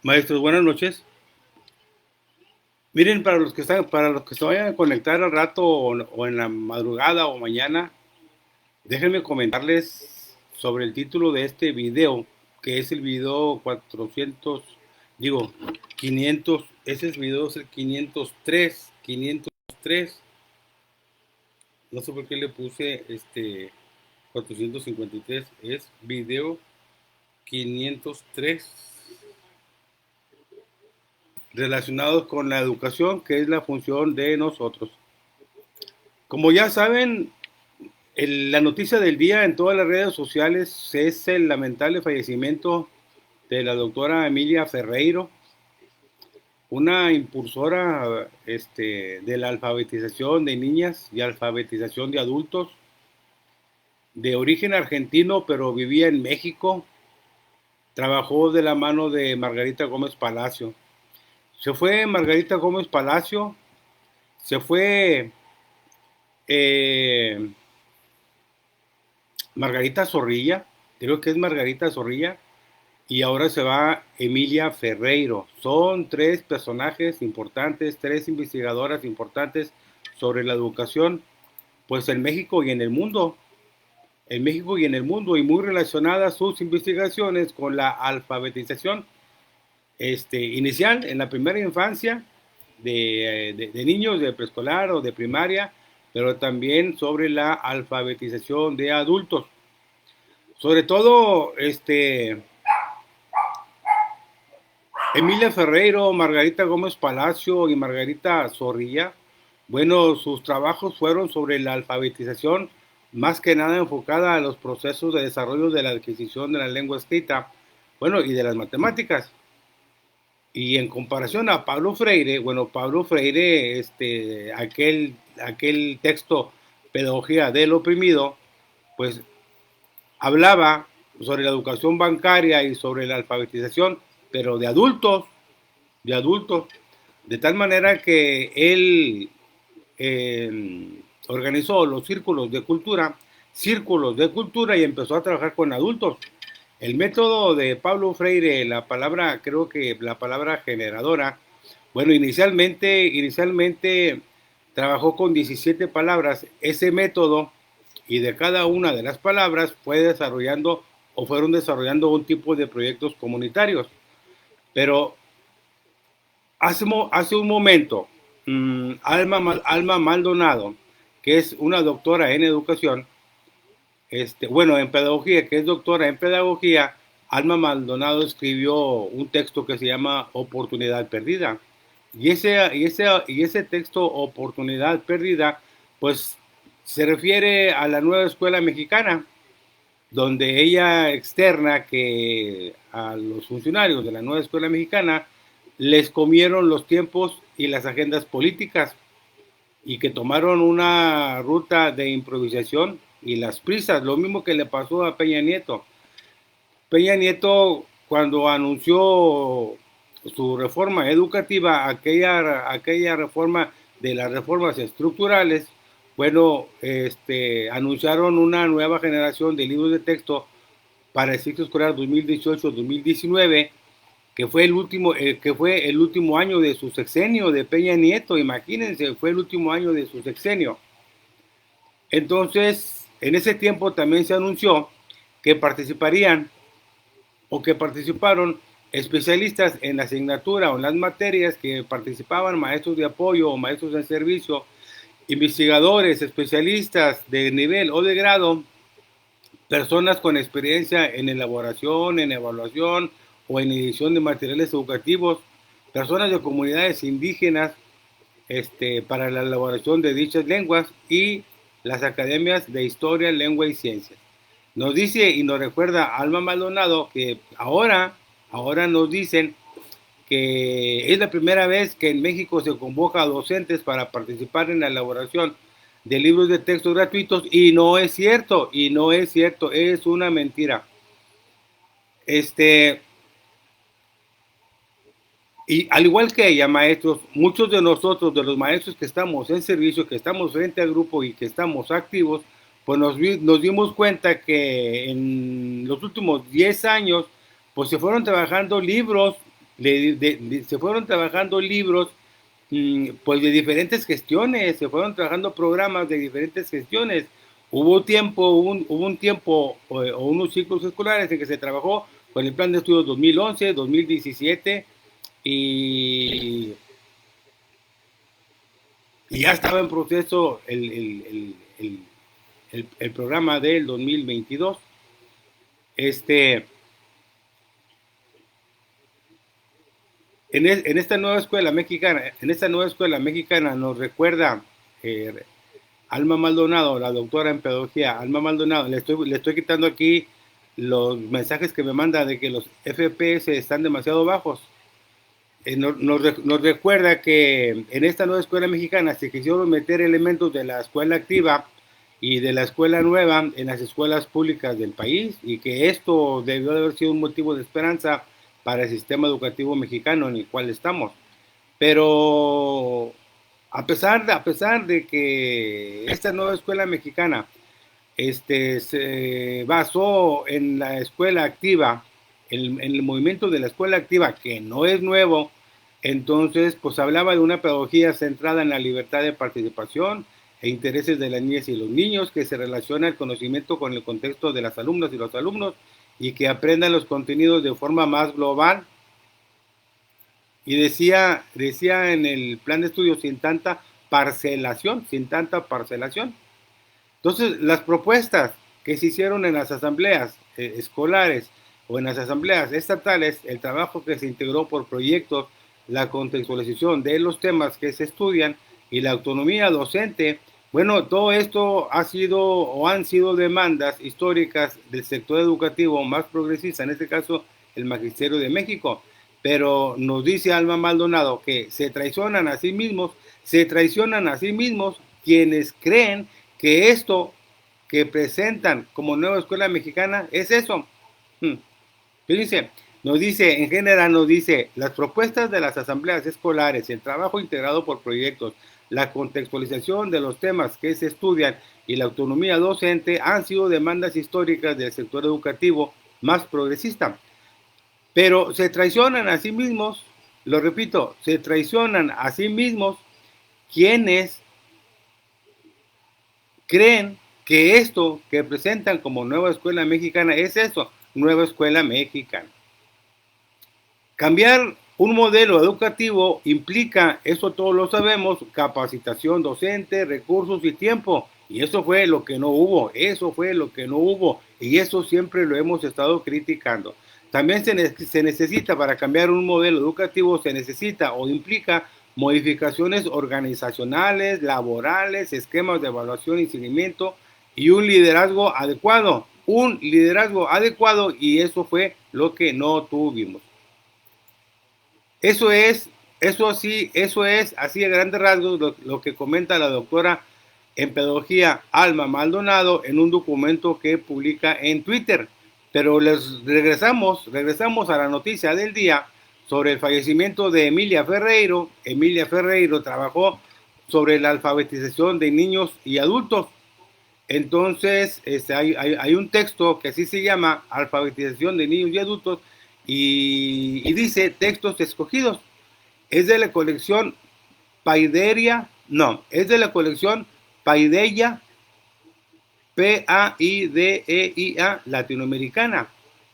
Maestros, buenas noches. Miren, para los que se vayan a conectar al rato o en la madrugada o mañana, déjenme comentarles sobre el título de este video, que es el video 400, digo, 500, ese es video es el 503, no sé por qué le puse 453, es video 503 relacionados con la educación, que es la función de nosotros. Como ya saben, la noticia del día en todas las redes sociales es el lamentable fallecimiento de la doctora Emilia Ferreiro, una impulsora de la alfabetización de niñas y alfabetización de adultos, de origen argentino, pero vivía en México. Trabajó de la mano de Margarita Gómez Palacio. Se fue Margarita Gómez Palacio, se fue eh, Margarita Zorrilla, creo que es Margarita Zorrilla, y ahora se va Emilia Ferreiro. Son tres personajes importantes, tres investigadoras importantes sobre la educación, pues en México y en el mundo, y muy relacionadas sus investigaciones con la alfabetización inicial en la primera infancia de niños de preescolar o de primaria, pero también sobre la alfabetización de adultos. Sobre todo, Emilia Ferreiro, Margarita Gómez Palacio y Margarita Zorrilla, bueno, sus trabajos fueron sobre la alfabetización, más que nada enfocada a los procesos de desarrollo de la adquisición de la lengua escrita, bueno, y de las matemáticas. Y en comparación a Pablo Freire, bueno, Pablo Freire, aquel texto, Pedagogía del Oprimido, pues hablaba sobre la educación bancaria y sobre la alfabetización, pero de adultos, de tal manera que él organizó los círculos de cultura y empezó a trabajar con adultos. El método de Pablo Freire, la palabra, creo que la palabra generadora, bueno, inicialmente trabajó con 17 palabras. Ese método y de cada una de las palabras fue desarrollando o fueron desarrollando un tipo de proyectos comunitarios. Pero hace un momento, Alma Maldonado, que es una doctora en educación, bueno, en pedagogía, que es doctora en pedagogía, Alma Maldonado escribió un texto que se llama Oportunidad Perdida. Y ese texto, Oportunidad Perdida, pues se refiere a la nueva escuela mexicana, donde ella externa que a los funcionarios de la nueva escuela mexicana les comieron los tiempos y las agendas políticas y que tomaron una ruta de improvisación y las prisas, lo mismo que le pasó a Peña Nieto. Peña Nieto, cuando anunció su reforma educativa, aquella reforma de las reformas estructurales, bueno, anunciaron una nueva generación de libros de texto para el ciclo escolar 2018-2019, que fue el último año de su sexenio de Peña Nieto, imagínense, fue el último año de su sexenio. Entonces, en ese tiempo también se anunció que participarían o que participaron especialistas en la asignatura o en las materias, que participaban maestros de apoyo o maestros de servicio, investigadores, especialistas de nivel o de grado, personas con experiencia en elaboración, en evaluación o en edición de materiales educativos, personas de comunidades indígenas para la elaboración de dichas lenguas y las academias de historia, lengua y ciencias. Nos dice y nos recuerda Alma Maldonado que ahora nos dicen que es la primera vez que en México se convoca a docentes para participar en la elaboración de libros de texto gratuitos y no es cierto, es una mentira. Y al igual que ella, maestros, muchos de nosotros, de los maestros que estamos en servicio, que estamos frente al grupo y que estamos activos, pues nos dimos cuenta que en los últimos 10 años, pues se fueron trabajando libros se fueron trabajando libros, pues de diferentes gestiones, se fueron trabajando programas de diferentes gestiones. Hubo un tiempo o unos ciclos escolares en que se trabajó con el plan de estudios 2011, 2017 y, y ya estaba en proceso el programa del 2022. En esta nueva escuela mexicana nos recuerda Alma Maldonado, la doctora en pedagogía, Alma Maldonado. Le estoy quitando aquí los mensajes que me manda de que los FPS están demasiado bajos. Nos recuerda que en esta nueva escuela mexicana se quisieron meter elementos de la escuela activa y de la escuela nueva en las escuelas públicas del país, y que esto debió de haber sido un motivo de esperanza para el sistema educativo mexicano en el cual estamos. Pero a pesar de que esta nueva escuela mexicana se basó en la escuela activa, en el movimiento de la escuela activa, que no es nuevo, entonces pues hablaba de una pedagogía centrada en la libertad de participación e intereses de las niñas y los niños, que se relaciona el conocimiento con el contexto de las alumnas y los alumnos, y que aprendan los contenidos de forma más global. Y decía en el plan de estudio, sin tanta parcelación. Entonces, las propuestas que se hicieron en las asambleas escolares o en las asambleas estatales, el trabajo que se integró por proyectos, la contextualización de los temas que se estudian y la autonomía docente, bueno, todo esto ha sido o han sido demandas históricas del sector educativo más progresista, en este caso el Magisterio de México. Pero nos dice Alma Maldonado que se traicionan a sí mismos quienes creen que esto que presentan como nueva escuela mexicana es eso. Fíjense, en general nos dice, las propuestas de las asambleas escolares, el trabajo integrado por proyectos, la contextualización de los temas que se estudian y la autonomía docente han sido demandas históricas del sector educativo más progresista. Pero se traicionan a sí mismos, lo repito, se traicionan a sí mismos quienes creen que esto que presentan como nueva escuela mexicana es eso, nueva escuela mexicana. Cambiar un modelo educativo implica, eso todos lo sabemos, capacitación docente, recursos y tiempo. Y eso fue lo que no hubo, y eso siempre lo hemos estado criticando. También se necesita, para cambiar un modelo educativo, se necesita o implica modificaciones organizacionales, laborales, esquemas de evaluación y seguimiento y un liderazgo adecuado, y eso fue lo que no tuvimos. Eso es así a grandes rasgos lo que comenta la doctora en pedagogía Alma Maldonado en un documento que publica en Twitter. Pero regresamos a la noticia del día sobre el fallecimiento de Emilia Ferreiro. Emilia Ferreiro trabajó sobre la alfabetización de niños y adultos. Entonces, hay un texto que así se llama, Alfabetización de niños y adultos, y dice textos escogidos. Es de la colección Paideia Paideia latinoamericana,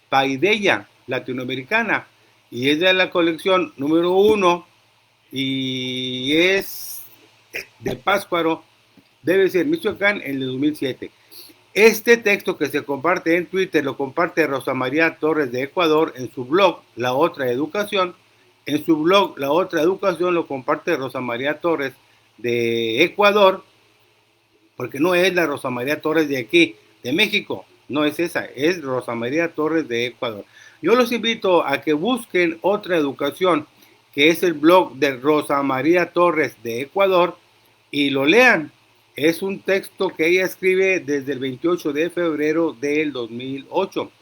Paideia latinoamericana, y es de la colección número 1 y es de Pátzcuaro, debe ser Michoacán, en el 2007. Este texto que se comparte en Twitter lo comparte Rosa María Torres de Ecuador en su blog La Otra Educación. En su blog La Otra Educación lo comparte Rosa María Torres de Ecuador, porque no es la Rosa María Torres de aquí, de México, no es esa, es Rosa María Torres de Ecuador. Yo los invito a que busquen Otra Educación, que es el blog de Rosa María Torres de Ecuador, y lo lean. Es un texto que ella escribe desde el 28 de febrero del 2008.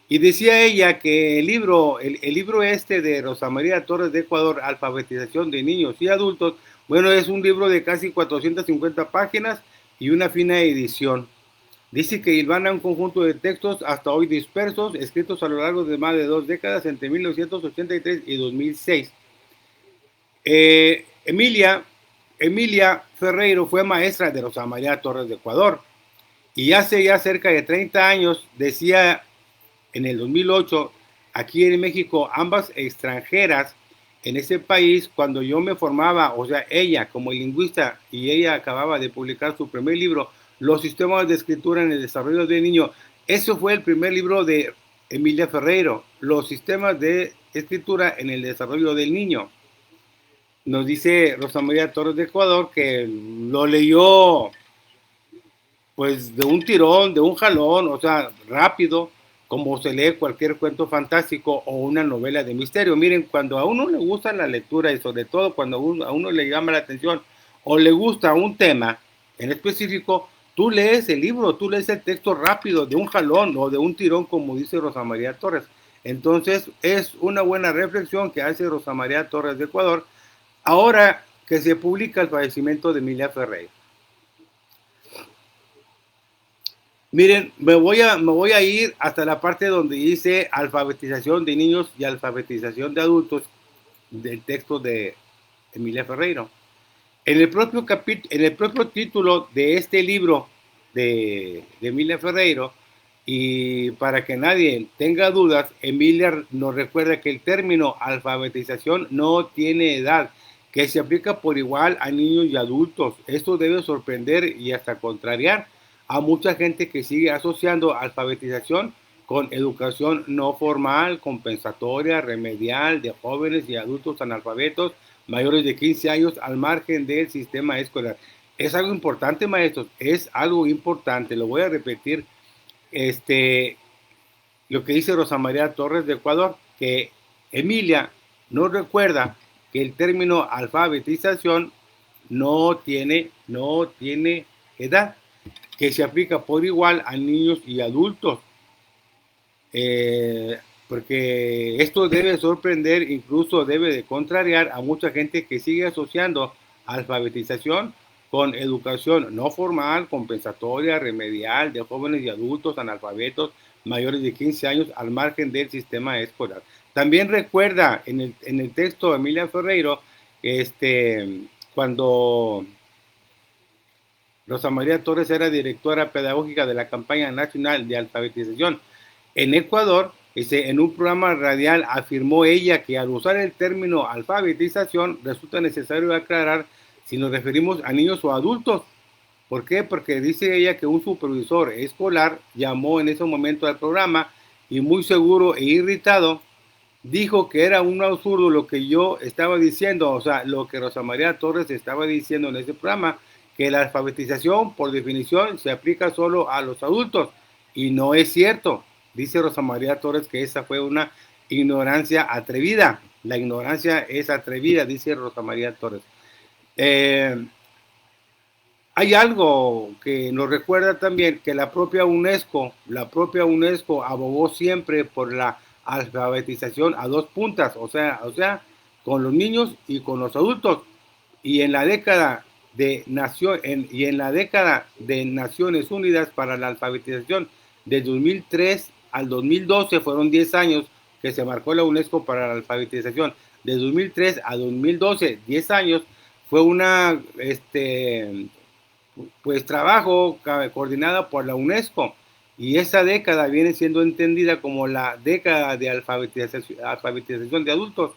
Y decía ella que el libro de Rosa María Torres de Ecuador, Alfabetización de niños y adultos, bueno, es un libro de casi 450 páginas y una fina edición. Dice que hilvana un conjunto de textos hasta hoy dispersos, escritos a lo largo de más de 2 décadas, entre 1983 y 2006. Emilia Ferreiro fue maestra de Rosa María Torres de Ecuador y hace ya cerca de 30 años, decía en el 2008, aquí en México, ambas extranjeras en ese país, cuando yo me formaba, o sea, ella como lingüista y ella acababa de publicar su primer libro, Los sistemas de escritura en el desarrollo del niño, eso fue el primer libro de Emilia Ferreiro, Los sistemas de escritura en el desarrollo del niño. Nos dice Rosa María Torres de Ecuador que lo leyó pues de un tirón, de un jalón, o sea, rápido, como se lee cualquier cuento fantástico o una novela de misterio. Miren, cuando a uno le gusta la lectura y sobre todo cuando a uno le llama la atención o le gusta un tema en específico, tú lees el libro, tú lees el texto rápido, de un jalón o de un tirón, como dice Rosa María Torres. Entonces, es una buena reflexión que hace Rosa María Torres de Ecuador ahora que se publica el fallecimiento de Emilia Ferreira. Miren, me voy a ir hasta la parte donde dice alfabetización de niños y alfabetización de adultos del texto de Emilia Ferreiro. En el propio título de este libro de Emilia Ferreiro, y para que nadie tenga dudas, Emilia nos recuerda que el término alfabetización no tiene edad, que se aplica por igual a niños y adultos. Esto debe sorprender y hasta contrariar a mucha gente que sigue asociando alfabetización con educación no formal, compensatoria, remedial de jóvenes y adultos analfabetos mayores de 15 años al margen del sistema escolar. Es algo importante, maestros, es algo importante. Lo voy a repetir, lo que dice Rosa María Torres de Ecuador, que Emilia nos recuerda que el término alfabetización no tiene edad, que se aplica por igual a niños y adultos. Porque esto debe sorprender, incluso debe de contrariar a mucha gente que sigue asociando alfabetización con educación no formal, compensatoria, remedial de jóvenes y adultos analfabetos mayores de 15 años al margen del sistema escolar. También recuerda en el texto de Emilia Ferreiro, cuando Rosa María Torres era directora pedagógica de la campaña nacional de alfabetización en Ecuador, en un programa radial afirmó ella que al usar el término alfabetización resulta necesario aclarar si nos referimos a niños o adultos. ¿Por qué? Porque dice ella que un supervisor escolar llamó en ese momento al programa y muy seguro e irritado dijo que era un absurdo lo que yo estaba diciendo, o sea, lo que Rosa María Torres estaba diciendo en ese programa, que la alfabetización por definición se aplica solo a los adultos y no es cierto. Dice Rosa María Torres que esa fue una ignorancia atrevida. La ignorancia es atrevida, dice Rosa María Torres. Hay algo que nos recuerda también que la propia UNESCO abogó siempre por la alfabetización a dos puntas, o sea, con los niños y con los adultos. Y en la década de Naciones Unidas para la alfabetización de 2003 al 2012 fueron 10 años que se marcó la UNESCO para la alfabetización. De 2003 a 2012, 10 años, fue una pues trabajo coordinada por la UNESCO, y esa década viene siendo entendida como la década de alfabetización de adultos,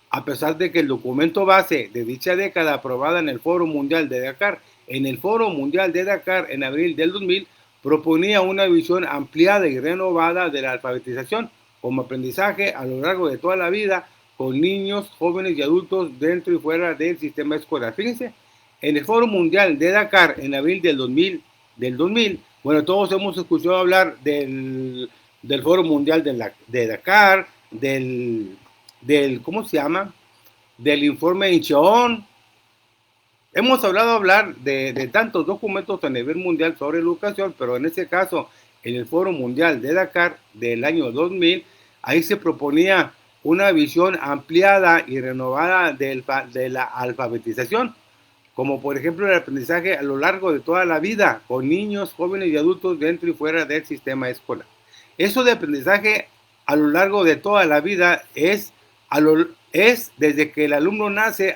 a pesar de que el documento base de dicha década aprobada en el Foro Mundial de Dakar, en abril del 2000, proponía una visión ampliada y renovada de la alfabetización como aprendizaje a lo largo de toda la vida con niños, jóvenes y adultos dentro y fuera del sistema escolar. Fíjense, en el Foro Mundial de Dakar en abril del 2000, bueno, todos hemos escuchado hablar del Foro Mundial de Dakar, ¿cómo se llama? Del informe Incheon. Hemos hablar de tantos documentos a nivel mundial sobre educación, pero en este caso, en el Foro Mundial de Dakar del año 2000, ahí se proponía una visión ampliada y renovada de la alfabetización como por ejemplo el aprendizaje a lo largo de toda la vida, con niños, jóvenes y adultos dentro y fuera del sistema escolar. Eso de aprendizaje a lo largo de toda la vida es desde que el alumno nace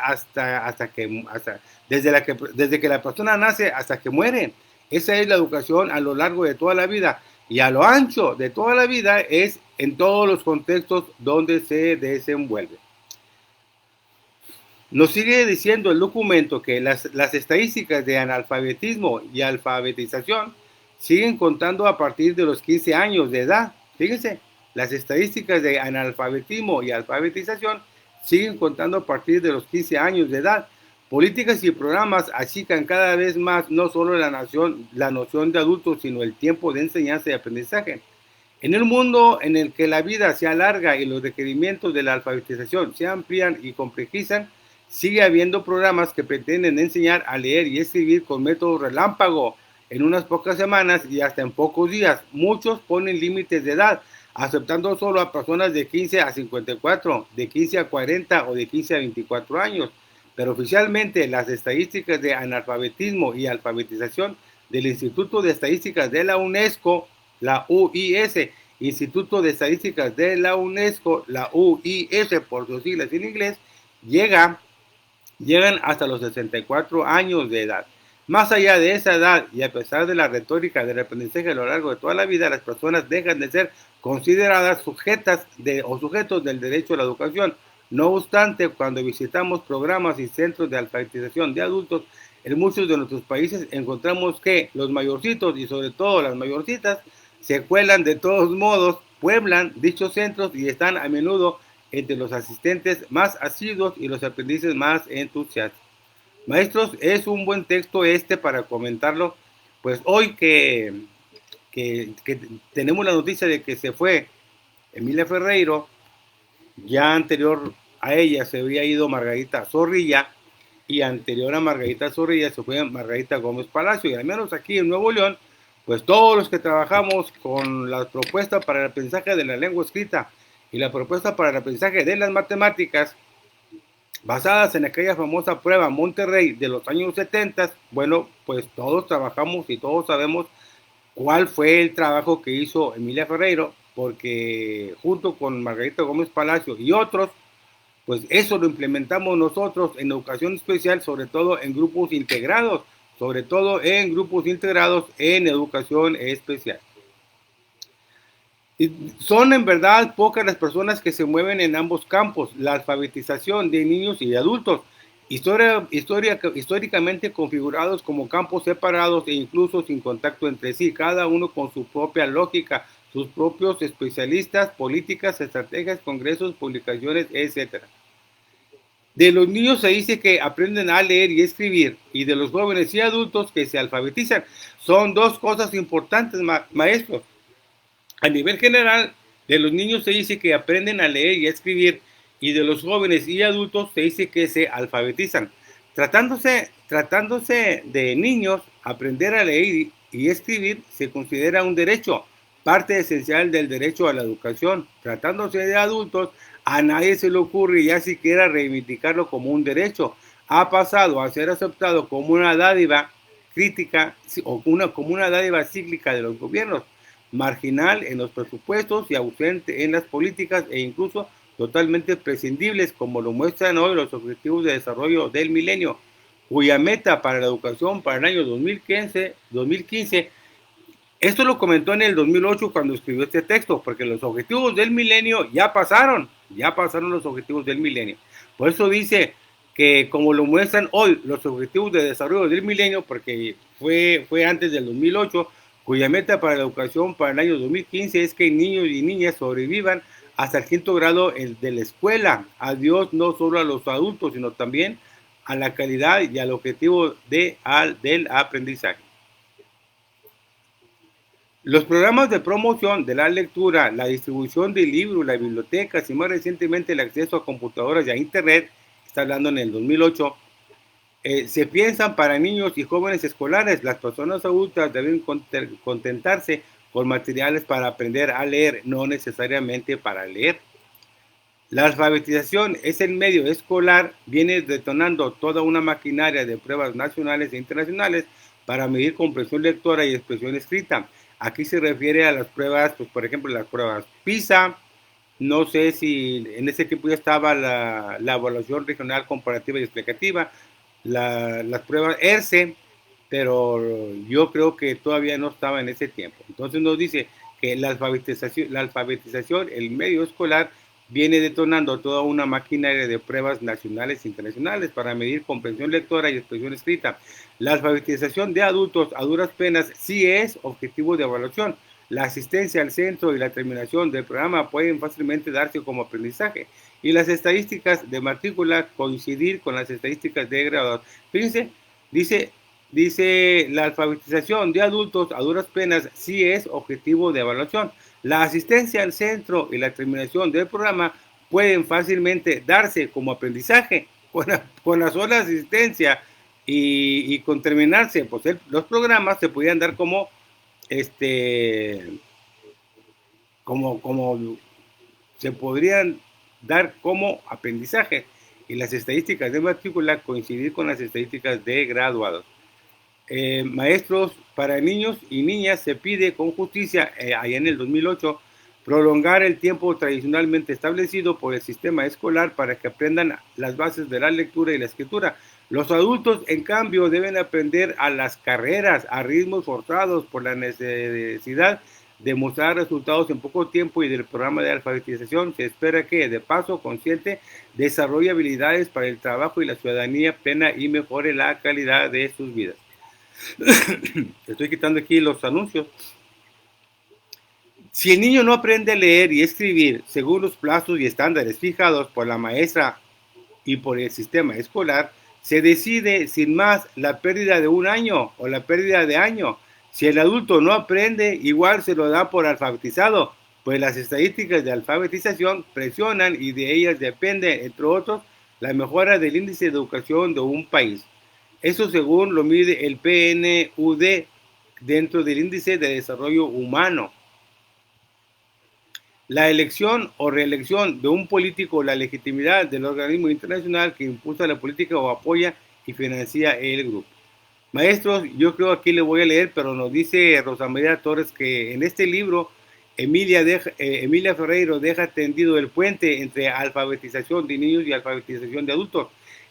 desde que la persona nace hasta que muere. Esa es la educación a lo largo de toda la vida. Y a lo ancho de toda la vida es en todos los contextos donde se desenvuelve. Nos sigue diciendo el documento que las estadísticas de analfabetismo y alfabetización siguen contando a partir de los 15 años de edad. Fíjense, las estadísticas de analfabetismo y alfabetización siguen contando a partir de los 15 años de edad. Políticas y programas achican cada vez más no solo la noción de adultos, sino el tiempo de enseñanza y aprendizaje. En el mundo en el que la vida se alarga y los requerimientos de la alfabetización se amplían y complejizan, sigue habiendo programas que pretenden enseñar a leer y escribir con método relámpago en unas pocas semanas y hasta en pocos días. Muchos ponen límites de edad, aceptando solo a personas de 15 a 54, de 15 a 40 o de 15 a 24 años. Pero oficialmente las estadísticas de analfabetismo y alfabetización del Instituto de Estadísticas de la UNESCO, la UIS, Instituto de Estadísticas de la UNESCO, la UIS por sus siglas en inglés, llegan hasta los 64 años de edad. Más allá de esa edad y a pesar de la retórica del aprendizaje a lo largo de toda la vida, las personas dejan de ser consideradas sujetos del derecho a la educación. No obstante, cuando visitamos programas y centros de alfabetización de adultos en muchos de nuestros países, encontramos que los mayorcitos y sobre todo las mayorcitas se cuelan de todos modos, pueblan dichos centros y están a menudo entre los asistentes más asiduos y los aprendices más entusiastas. Maestros, es un buen texto para comentarlo, pues hoy que tenemos la noticia de que se fue Emilia Ferreiro, ya anterior a ella se había ido Margarita Zorrilla, y anterior a Margarita Zorrilla se fue Margarita Gómez Palacio, y al menos aquí en Nuevo León, pues todos los que trabajamos con la propuesta para el aprendizaje de la lengua escrita y la propuesta para el aprendizaje de las matemáticas, basadas en aquella famosa prueba Monterrey de los años 70, bueno, pues todos trabajamos y todos sabemos cuál fue el trabajo que hizo Emilia Ferreiro, porque junto con Margarita Gómez Palacio y otros, pues eso lo implementamos nosotros en educación especial, sobre todo en grupos integrados, en educación especial. Y son en verdad pocas las personas que se mueven en ambos campos, la alfabetización de niños y de adultos, históricamente configurados como campos separados e incluso sin contacto entre sí, cada uno con su propia lógica, sus propios especialistas, políticas, estrategias, congresos, publicaciones, etc. De los niños se dice que aprenden a leer y escribir, y de los jóvenes y adultos que se alfabetizan. Son dos cosas importantes, maestros. A nivel general, de los niños se dice que aprenden a leer y a escribir, y de los jóvenes y adultos se dice que se alfabetizan. Tratándose de niños, aprender a leer y escribir se considera un derecho, parte esencial del derecho a la educación. Tratándose de adultos, a nadie se le ocurre ya siquiera reivindicarlo como un derecho. Ha pasado a ser aceptado como una dádiva crítica o como una dádiva cíclica de los gobiernos, marginal en los presupuestos y ausente en las políticas e incluso totalmente prescindibles, como lo muestran hoy los Objetivos de Desarrollo del Milenio, cuya meta para la educación para el año 2015. Esto lo comentó en el 2008 cuando escribió este texto, porque los Objetivos del Milenio ya pasaron los Objetivos del Milenio. Por eso dice que como lo muestran hoy los Objetivos de Desarrollo del Milenio, porque fue antes del 2008, cuya meta para la educación para el año 2015 es que niños y niñas sobrevivan hasta el 5º grado de la escuela. Adiós no solo a los adultos, sino también a la calidad y al objetivo del aprendizaje. Los programas de promoción de la lectura, la distribución de libros, las bibliotecas y más recientemente el acceso a computadoras y a internet, está hablando en el 2008, se piensan para niños y jóvenes escolares. Las personas adultas deben contentarse con materiales para aprender a leer, no necesariamente para leer. La alfabetización es el medio escolar, viene detonando toda una maquinaria de pruebas nacionales e internacionales para medir comprensión lectora y expresión escrita. Aquí se refiere a las pruebas, pues por ejemplo, las pruebas PISA. No sé si en ese tiempo ya estaba la evaluación regional comparativa y explicativa, las pruebas ERCE, pero yo creo que todavía no estaba en ese tiempo. Entonces nos dice que la alfabetización, el medio escolar, viene detonando toda una maquinaria de pruebas nacionales e internacionales para medir comprensión lectora y expresión escrita. La alfabetización de adultos a duras penas sí es objetivo de evaluación. La asistencia al centro y la terminación del programa pueden fácilmente darse como aprendizaje y las estadísticas de matrícula coincidir con las estadísticas de graduados. Fíjense, dice, dice la alfabetización de adultos a duras penas sí es objetivo de evaluación. La asistencia al centro y la terminación del programa pueden fácilmente darse como aprendizaje con la sola asistencia y con terminarse, pues los programas se podían dar como este como se podrían dar como aprendizaje y las estadísticas de matrícula coincidir con las estadísticas de graduados. Maestros para niños y niñas se pide con justicia, allá en el 2008, prolongar el tiempo tradicionalmente establecido por el sistema escolar para que aprendan las bases de la lectura y la escritura. Los adultos, en cambio, deben aprender a las carreras, a ritmos forzados por la necesidad de mostrar resultados en poco tiempo y del programa de alfabetización. Se espera que, de paso consciente, desarrolle habilidades para el trabajo y la ciudadanía plena y mejore la calidad de sus vidas. Estoy quitando aquí los anuncios. Si el niño no aprende a leer y escribir según los plazos y estándares fijados por la maestra y por el sistema escolar, se decide sin más la pérdida de un año o la pérdida de año. Si el adulto no aprende, igual se lo da por alfabetizado, pues las estadísticas de alfabetización presionan y de ellas depende, entre otros, la mejora del índice de educación de un país. Eso según lo mide el PNUD dentro del índice de desarrollo humano. La elección o reelección de un político, la legitimidad del organismo internacional que impulsa la política o apoya y financia el grupo. Maestros, yo creo aquí le voy a leer, pero nos dice Rosa María Torres que en este libro Emilia Ferreiro deja tendido el puente entre alfabetización de niños y alfabetización de adultos.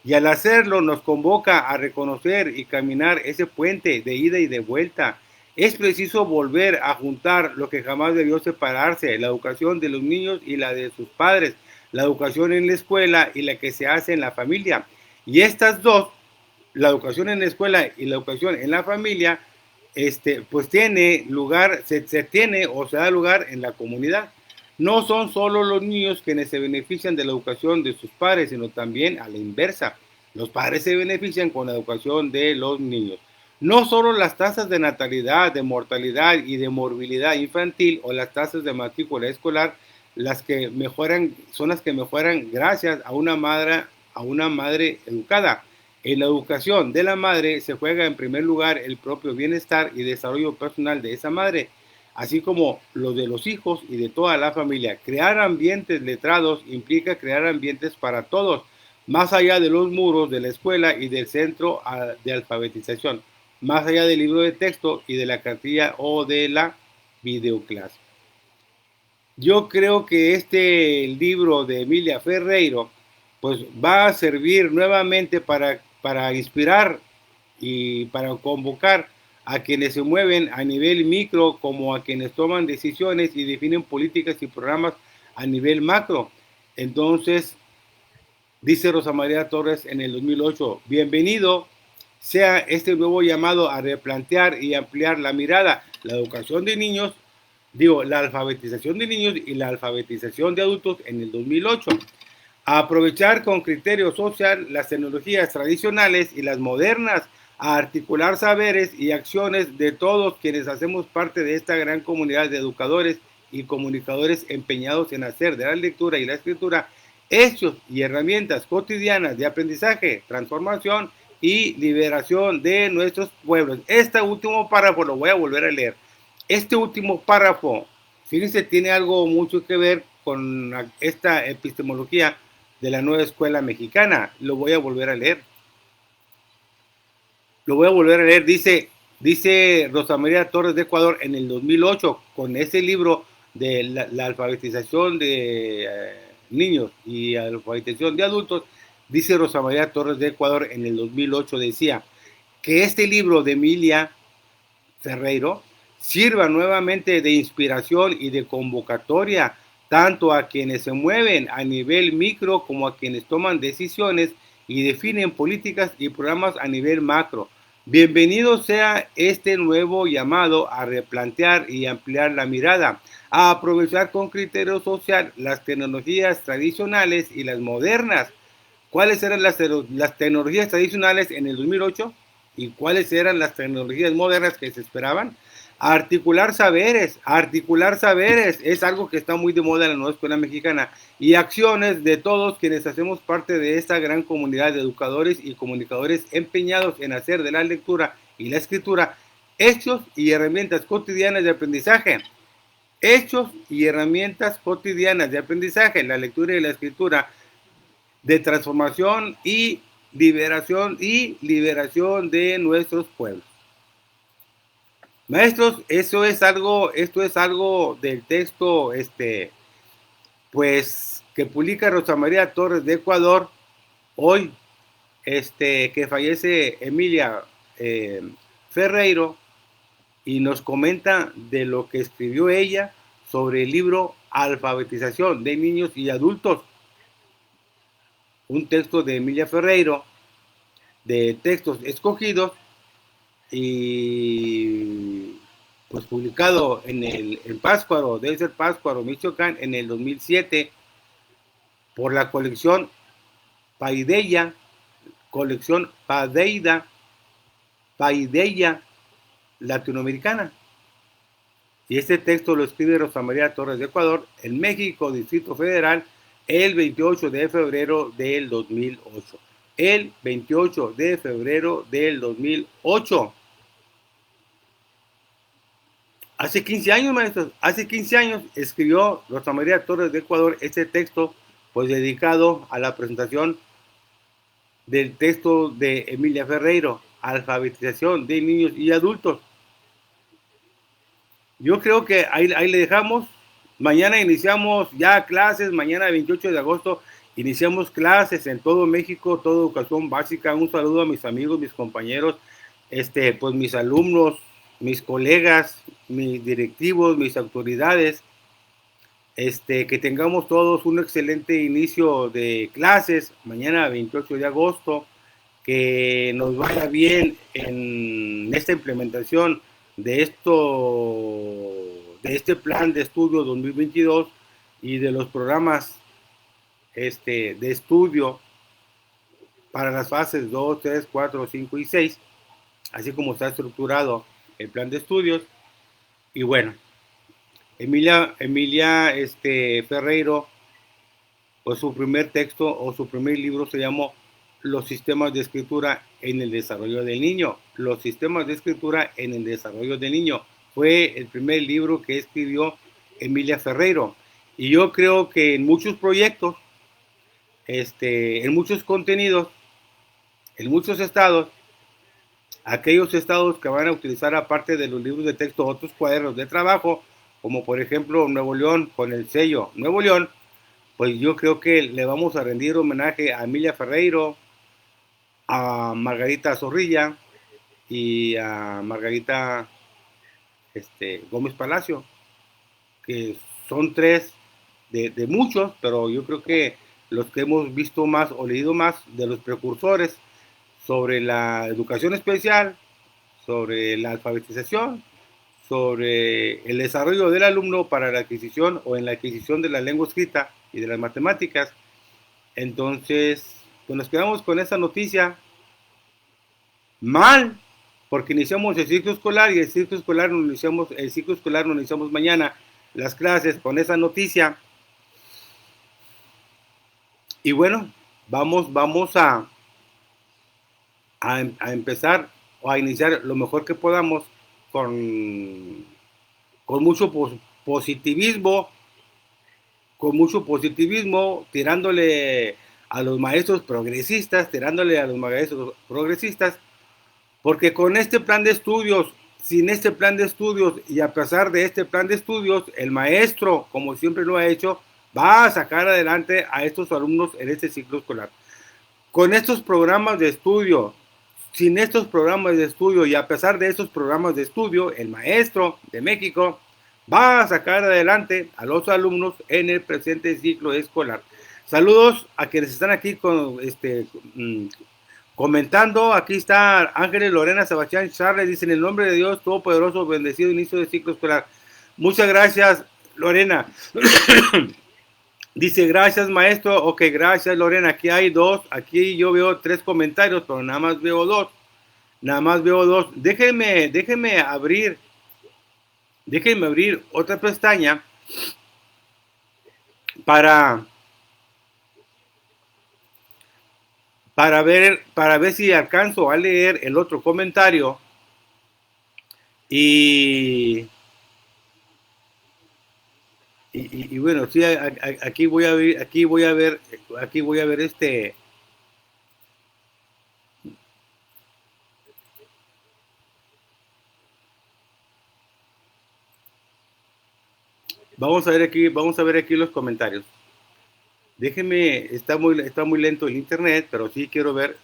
Y al hacerlo nos convoca a reconocer y caminar ese puente de ida y de vuelta. Es preciso volver a juntar lo que jamás debió separarse, la educación de los niños y la de sus padres, la educación en la escuela y la que se hace en la familia. Y estas dos, la educación en la escuela y la educación en la familia, pues tiene lugar, se tiene o se da lugar en la comunidad. No son solo los niños quienes se benefician de la educación de sus padres, sino también a la inversa. Los padres se benefician con la educación de los niños. No solo las tasas de natalidad, de mortalidad y de morbilidad infantil o las tasas de matrícula escolar, las que mejoran, son las que mejoran gracias a una madre educada. En la educación de la madre se juega en primer lugar el propio bienestar y desarrollo personal de esa madre, así como los de los hijos y de toda la familia. Crear ambientes letrados implica crear ambientes para todos, más allá de los muros de la escuela y del centro de alfabetización, más allá del libro de texto y de la cartilla o de la videoclase. Yo creo que este libro de Emilia Ferreiro pues va a servir nuevamente para inspirar y para convocar a quienes se mueven a nivel micro como a quienes toman decisiones y definen políticas y programas a nivel macro. Entonces, dice Rosa María Torres en el 2008, bienvenido sea este nuevo llamado a replantear y ampliar la mirada, la educación de niños, la alfabetización de niños y la alfabetización de adultos en el 2008. A aprovechar con criterio social las tecnologías tradicionales y las modernas, a articular saberes y acciones de todos quienes hacemos parte de esta gran comunidad de educadores y comunicadores empeñados en hacer de la lectura y la escritura hechos y herramientas cotidianas de aprendizaje, transformación y liberación de nuestros pueblos. Este último párrafo lo voy a volver a leer. Este último párrafo, fíjense, tiene algo mucho que ver con esta epistemología de la nueva escuela mexicana. Lo voy a volver a leer. Dice Rosa María Torres de Ecuador en el 2008, con ese libro de la alfabetización de niños y alfabetización de adultos. Dice Rosa María Torres de Ecuador en el 2008, decía que este libro de Emilia Ferreiro sirva nuevamente de inspiración y de convocatoria tanto a quienes se mueven a nivel micro como a quienes toman decisiones y definen políticas y programas a nivel macro. Bienvenido sea este nuevo llamado a replantear y ampliar la mirada, a aprovechar con criterio social las tecnologías tradicionales y las modernas. ¿Cuáles eran las tecnologías tradicionales en el 2008 y cuáles eran las tecnologías modernas que se esperaban? Articular saberes es algo que está muy de moda en la nueva escuela mexicana, y acciones de todos quienes hacemos parte de esta gran comunidad de educadores y comunicadores empeñados en hacer de la lectura y la escritura hechos y herramientas cotidianas de aprendizaje. Hechos y herramientas cotidianas de aprendizaje, la lectura y la escritura, de transformación y liberación de nuestros pueblos. Maestros, esto es algo del texto, pues, que publica Rosa María Torres de Ecuador hoy, que fallece Emilia Ferreiro, y nos comenta de lo que escribió ella sobre el libro Alfabetización de Niños y Adultos, un texto de Emilia Ferreiro, de textos escogidos, y pues publicado en Pátzcuaro, debe ser Pátzcuaro, Michoacán, en el 2007, por la colección Paideia Latinoamericana. Y este texto lo escribe Rosa María Torres de Ecuador, en México, Distrito Federal, el 28 de febrero del 2008. El 28 de febrero del 2008. Hace 15 años, maestros, hace 15 años escribió Rosa María Torres de Ecuador este texto, pues dedicado a la presentación del texto de Emilia Ferreiro, Alfabetización de Niños y Adultos. Yo creo que ahí le dejamos. Mañana iniciamos ya clases, mañana 28 de agosto iniciamos clases en todo México, toda educación básica. Un saludo a mis amigos, mis compañeros, pues mis alumnos, mis colegas, mis directivos, mis autoridades. Que tengamos todos un excelente inicio de clases mañana 28 de agosto, que nos vaya bien en esta implementación de este plan de estudio 2022 y de los programas de estudio para las fases 2, 3, 4, 5 y 6, así como está estructurado el plan de estudios. Y bueno, Emilia Ferreiro, pues su primer texto o su primer libro se llamó Los sistemas de escritura en el desarrollo del niño. Los sistemas de escritura en el desarrollo del niño fue el primer libro que escribió Emilia Ferreiro. Y yo creo que en muchos proyectos, en muchos contenidos, en muchos estados, aquellos estados que van a utilizar, aparte de los libros de texto, otros cuadernos de trabajo, como por ejemplo Nuevo León, con el sello Nuevo León, pues yo creo que le vamos a rendir homenaje a Emilia Ferreiro, a Margarita Zorrilla y a Margarita Gómez Palacio, que son tres de muchos, pero yo creo que los que hemos visto más o leído más de los precursores sobre la educación especial, sobre la alfabetización, sobre el desarrollo del alumno para la adquisición o en la adquisición de la lengua escrita y de las matemáticas. Entonces, pues nos quedamos con esa noticia mal, porque iniciamos el ciclo escolar y el ciclo escolar lo iniciamos mañana las clases con esa noticia. Y bueno, vamos a empezar o a iniciar lo mejor que podamos con mucho positivismo, con mucho positivismo, tirándole a los maestros progresistas, porque con este plan de estudios, sin este plan de estudios y a pesar de este plan de estudios, el maestro, como siempre lo ha hecho, va a sacar adelante a estos alumnos en este ciclo escolar. Con estos programas de estudio, sin estos programas de estudio y a pesar de estos programas de estudio, el maestro de México va a sacar adelante a los alumnos en el presente ciclo escolar. Saludos a quienes están aquí comentando. Aquí está Ángeles Lorena Sebastián Charles, dice: en el nombre de Dios Todopoderoso, bendecido inicio de ciclo escolar. Muchas gracias, Lorena. Dice: gracias, maestro. Ok, gracias, Lorena. Aquí hay dos. Aquí yo veo 3 comentarios, pero nada más veo 2. Déjenme abrir otra pestaña para ver si alcanzo a leer el otro comentario. Y bueno, sí, aquí voy a ver vamos a ver aquí los comentarios. Déjenme, está muy lento el internet, pero sí quiero ver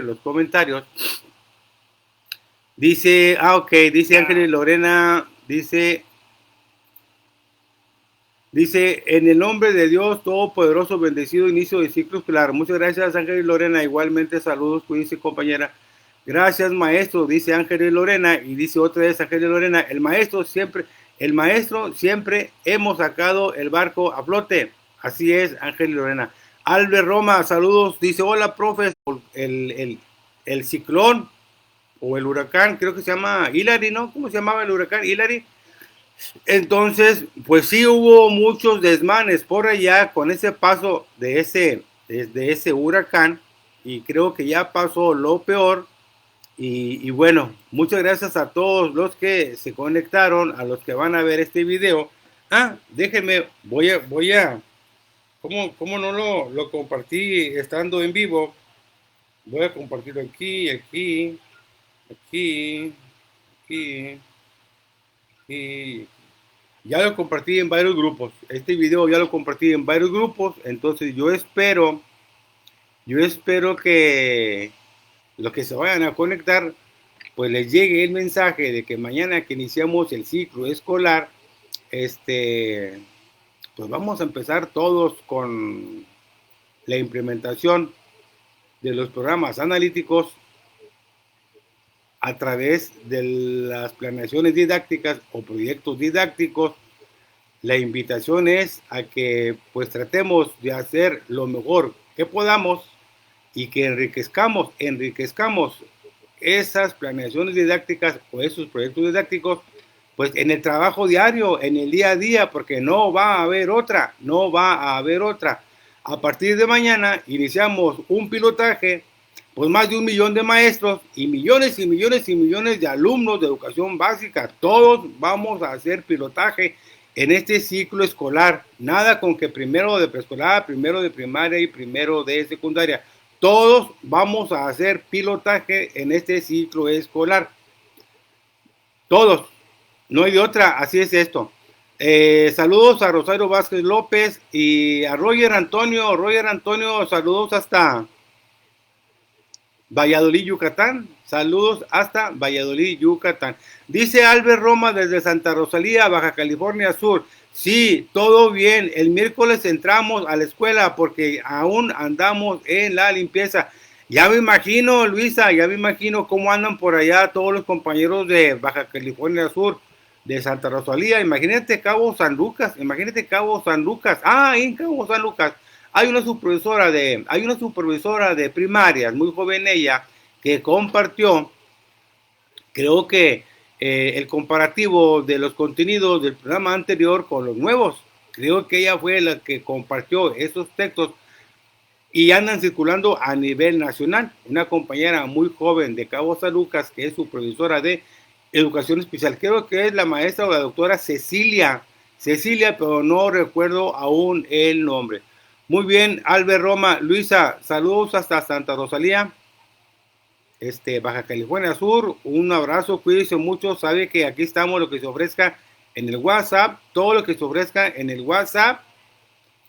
los comentarios. Dice, dice Ángeles Lorena, dice, en el nombre de Dios Todopoderoso, bendecido inicio de ciclo escolar. Muchas gracias, Ángeles Lorena. Igualmente, saludos, cuídense, compañera. Gracias, maestro, dice Ángeles Lorena. Y dice otra vez Ángeles Lorena: el maestro siempre hemos sacado el barco a flote. Así es, Ángeles Lorena. Albert Roma, saludos. Dice: hola, profe. El ciclón o el huracán, creo que se llama Hilary, ¿no? ¿Cómo se llamaba el huracán? Hilary. Entonces, pues sí hubo muchos desmanes por allá con ese paso de ese huracán, y creo que ya pasó lo peor. Y bueno, muchas gracias a todos los que se conectaron, a los que van a ver este video. Déjenme, voy a ¿cómo no lo compartí estando en vivo? Voy a compartirlo aquí. Ya lo compartí en varios grupos. Este video ya lo compartí en varios grupos. Entonces yo espero que los que se vayan a conectar, pues les llegue el mensaje de que mañana que iniciamos el ciclo escolar, pues vamos a empezar todos con la implementación de los programas analíticos a través de las planeaciones didácticas o proyectos didácticos. La invitación es a que pues tratemos de hacer lo mejor que podamos y que enriquezcamos esas planeaciones didácticas o esos proyectos didácticos pues en el trabajo diario, en el día a día, porque no va a haber otra. A partir de mañana iniciamos un pilotaje, pues más de 1 millón de maestros y millones de alumnos de educación básica. Todos vamos a hacer pilotaje en este ciclo escolar. Nada con que primero de preescolar, primero de primaria y primero de secundaria. Todos vamos a hacer pilotaje en este ciclo escolar. Todos. No hay de otra, así es esto. Saludos a Rosario Vázquez López y a Roger Antonio. Saludos hasta Valladolid, Yucatán. Saludos hasta Valladolid, Yucatán. Dice Albert Roma desde Santa Rosalía, Baja California Sur. Sí, todo bien. El miércoles entramos a la escuela porque aún andamos en la limpieza. Ya me imagino, Luisa, cómo andan por allá todos los compañeros de Baja California Sur, de Santa Rosalía. Imagínate Cabo San Lucas. En Cabo San Lucas hay una supervisora de primarias, muy joven ella, que compartió, creo que el comparativo de los contenidos del programa anterior con los nuevos. Creo que ella fue la que compartió esos textos y andan circulando a nivel nacional. Una compañera muy joven de Cabo San Lucas, que es supervisora de educación especial, creo que es la maestra o la doctora Cecilia Cecilia, pero no recuerdo aún el nombre. Muy bien, Albert Roma. Luisa, saludos hasta Santa Rosalía, Baja California Sur. Un abrazo, cuídense mucho. Sabe que aquí estamos, lo que se ofrezca en el WhatsApp, todo lo que se ofrezca en el WhatsApp.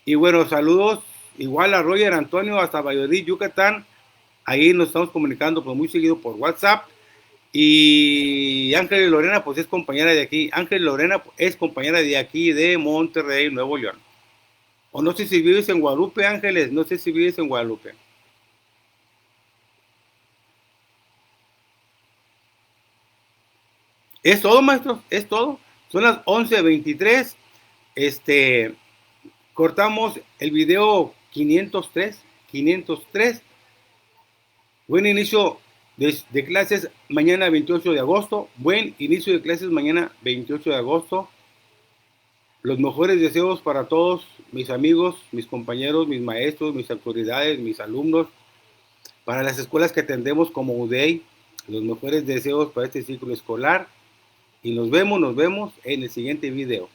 Y bueno, saludos igual a Roger Antonio hasta Valladolid, Yucatán. Ahí nos estamos comunicando pues, muy seguido por WhatsApp. Y Ángel y Lorena, pues es compañera de aquí. Ángel y Lorena es compañera de aquí, de Monterrey, Nuevo León. O no sé si vives en Guadalupe, Ángeles. No sé si vives en Guadalupe. Es todo, maestro. Es todo. Son las 11:23. Este, cortamos el video 503. 503. Buen inicio de clases mañana 28 de agosto. Buen inicio de clases mañana 28 de agosto. Los mejores deseos para todos mis amigos, mis compañeros, mis maestros, mis autoridades, mis alumnos, para las escuelas que atendemos como UDEI. Los mejores deseos para este ciclo escolar. Y nos vemos en el siguiente video.